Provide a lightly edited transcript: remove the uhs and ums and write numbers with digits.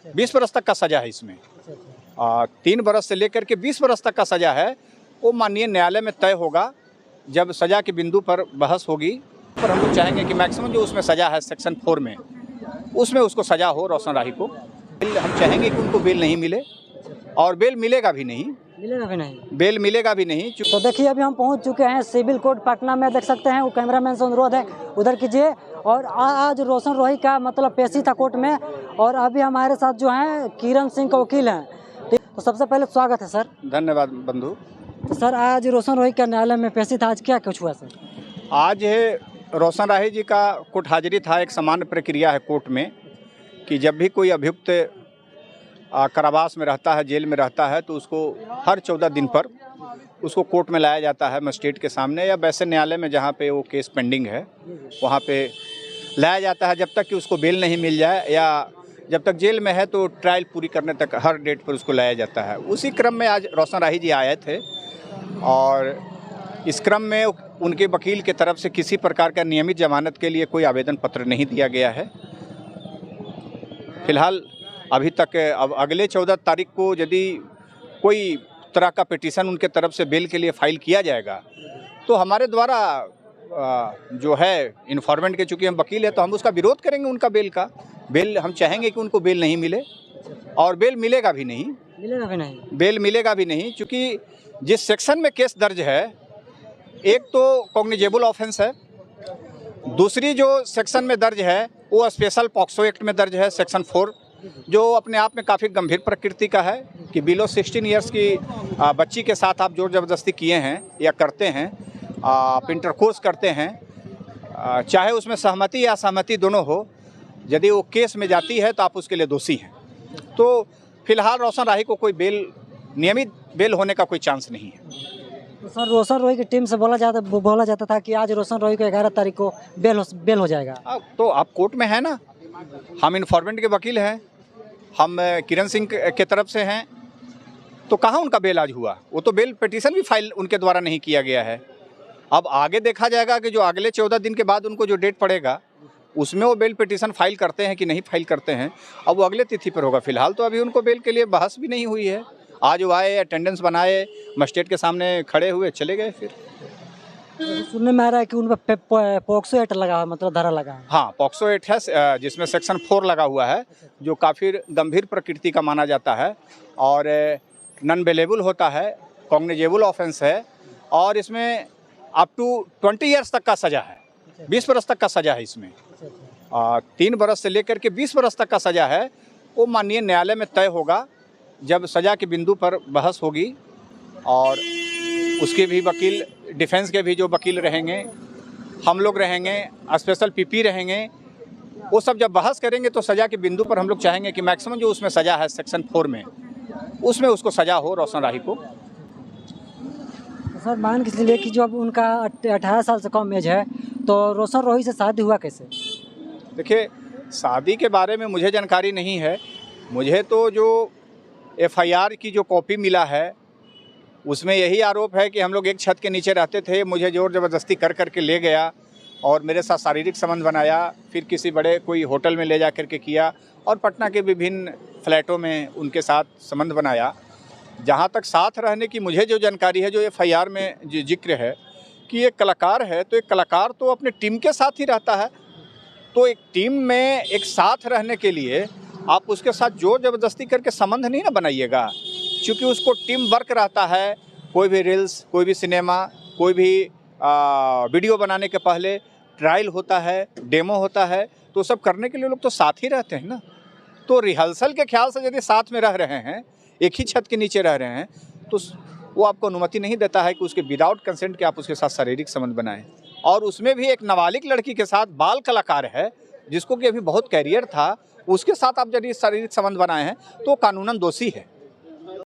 20 बरस तक का सज़ा है इसमें। 3 बरस से लेकर के 20 बरस तक का सज़ा है, वो माननीय न्यायालय में तय होगा जब सज़ा के बिंदु पर बहस होगी। पर हम लोग चाहेंगे कि मैक्सिमम जो उसमें सज़ा है सेक्शन 4 में, उसमें उसको सज़ा हो रोशन राही को। हम चाहेंगे कि उनको बेल नहीं मिले और बेल मिलेगा भी नहीं, बेल मिलेगा भी नहीं। तो देखिए अभी हम पहुंच चुके हैं सिविल कोर्ट पटना में, देख सकते हैं वो कैमरामैन से अनुरोध है उधर कीजिए। और आज रोशन रोही का मतलब पेशी था कोर्ट में, और अभी हमारे साथ जो हैं किरण सिंह का वकील हैं। तो सबसे पहले स्वागत है सर। धन्यवाद बंधु। तो सर आज रोशन रोही का न्यायालय में पेशी था, आज क्या कुछ हुआ सर? आज रोशन राही जी का कोर्ट हाजिरी था। एक सामान्य प्रक्रिया है कोर्ट में कि जब भी कोई अभियुक्त कारावास में रहता है, जेल में रहता है, तो उसको हर 14 दिन पर उसको कोर्ट में लाया जाता है मजिस्ट्रेट के सामने, या वैसे न्यायालय में जहाँ पे वो केस पेंडिंग है वहाँ पे लाया जाता है, जब तक कि उसको बेल नहीं मिल जाए, या जब तक जेल में है तो ट्रायल पूरी करने तक हर डेट पर उसको लाया जाता है। उसी क्रम में आज रोशन राही जी आए थे, और इस क्रम में उनके वकील की तरफ से किसी प्रकार का नियमित जमानत के लिए कोई आवेदन पत्र नहीं दिया गया है फिलहाल अभी तक। अब अगले 14 तारीख को यदि कोई तरह का पिटीशन उनके तरफ से बेल के लिए फाइल किया जाएगा, तो हमारे द्वारा जो है इन्फॉर्मेंट के, चूँकि हम वकील हैं तो हम उसका विरोध करेंगे। उनका बेल हम चाहेंगे कि उनको बेल नहीं मिले, और बेल मिलेगा भी नहीं, बेल मिलेगा भी नहीं, चूँकि जिस सेक्शन में केस दर्ज है, एक तो कॉग्निजेबल ऑफेंस है, दूसरी जो सेक्शन में दर्ज है वो स्पेशल पॉक्सो एक्ट में दर्ज है सेक्शन 4, जो अपने आप में काफ़ी गंभीर प्रकृति का है कि बिलो 16 ईयर्स की बच्ची के साथ आप जोर ज़बरदस्ती किए हैं या करते हैं, आप इंटरकोर्स करते हैं, चाहे उसमें सहमति या असहमति दोनों हो, यदि वो केस में जाती है तो आप उसके लिए दोषी हैं। तो फिलहाल रोशन राही को कोई नियमित बेल होने का कोई चांस नहीं है। तो सर रोशन रोही की टीम से बोला जाता था कि आज रोशन रोही को 11 तारीख को बेल हो जाएगा। तो आप कोर्ट में है ना, हम इन्फॉर्मेंट के वकील हैं, हम किरण सिंह के तरफ से हैं, तो कहाँ उनका बेल आज हुआ? वो तो बेल पिटीशन भी फाइल उनके द्वारा नहीं किया गया है। अब आगे देखा जाएगा कि जो अगले 14 दिन के बाद उनको जो डेट पड़ेगा उसमें वो बेल पिटीशन फाइल करते हैं कि नहीं फाइल करते हैं, अब वो अगले तिथि पर होगा। फिलहाल तो अभी उनको बेल के लिए बहस भी नहीं हुई है। आज वो आए, अटेंडेंस बनाए, मजिस्ट्रेट के सामने खड़े हुए, चले गए। फिर सुनने में आ रहा है कि उन पर पॉक्सो एक्ट लगा है, मतलब धारा लगा है। हाँ, पॉक्सो एक्ट है जिसमें सेक्शन 4 लगा हुआ है, जो काफ़ी गंभीर प्रकृति का माना जाता है और नॉन बेलेबल होता है, कॉग्निजेबल ऑफेंस है, और इसमें अप टू 20 ईयर्स तक का सज़ा है, 20 बरस तक का सज़ा है इसमें। 3 बरस से लेकर के 20 बरस तक का सज़ा है, वो माननीय न्यायालय में तय होगा जब सज़ा के बिंदु पर बहस होगी। और उसके भी वकील, डिफेंस के भी जो वकील रहेंगे, हम लोग रहेंगे, स्पेशल पीपी रहेंगे, वो सब जब बहस करेंगे तो सज़ा के बिंदु पर हम लोग चाहेंगे कि मैक्सिमम जो उसमें सज़ा है सेक्शन 4 में, उसमें उसको सज़ा हो रोशन राही को। सर मान के चलिए कि जो अब उनका 18 साल से कम एज है, तो रोशन रोही से शादी हुआ कैसे? देखिए, शादी के बारे में मुझे जानकारी नहीं है। मुझे तो जो FIR की जो कॉपी मिला है उसमें यही आरोप है कि हम लोग एक छत के नीचे रहते थे, मुझे ज़ोर ज़बरदस्ती कर के ले गया और मेरे साथ शारीरिक संबंध बनाया, फिर किसी बड़े कोई होटल में ले जा कर के किया, और पटना के विभिन्न फ्लैटों में उनके साथ संबंध बनाया। जहाँ तक साथ रहने की मुझे जो जानकारी है, जो FIR में जो जिक्र है कि एक कलाकार है, तो एक कलाकार तो अपने टीम के साथ ही रहता है। तो एक टीम में एक साथ रहने के लिए आप उसके साथ जोर ज़बरदस्ती करके संबंध नहीं ना बनाइएगा, क्योंकि उसको टीम वर्क रहता है। कोई भी रील्स, कोई भी सिनेमा, कोई भी वीडियो बनाने के पहले ट्रायल होता है, डेमो होता है, तो सब करने के लिए लोग तो साथ ही रहते हैं ना। तो रिहर्सल के ख्याल से यदि साथ में रह रहे हैं, एक ही छत के नीचे रह रहे हैं, तो वो आपको अनुमति नहीं देता है कि उसके विदाउट कंसेंट के आप उसके साथ शारीरिक संबंध बनाएं। और उसमें भी एक नाबालिग लड़की के साथ बाल कलाकार है, जिसको कि अभी बहुत कैरियर था, उसके साथ आप यदि शारीरिक संबंध बनाए हैं तो कानूनन दोषी है।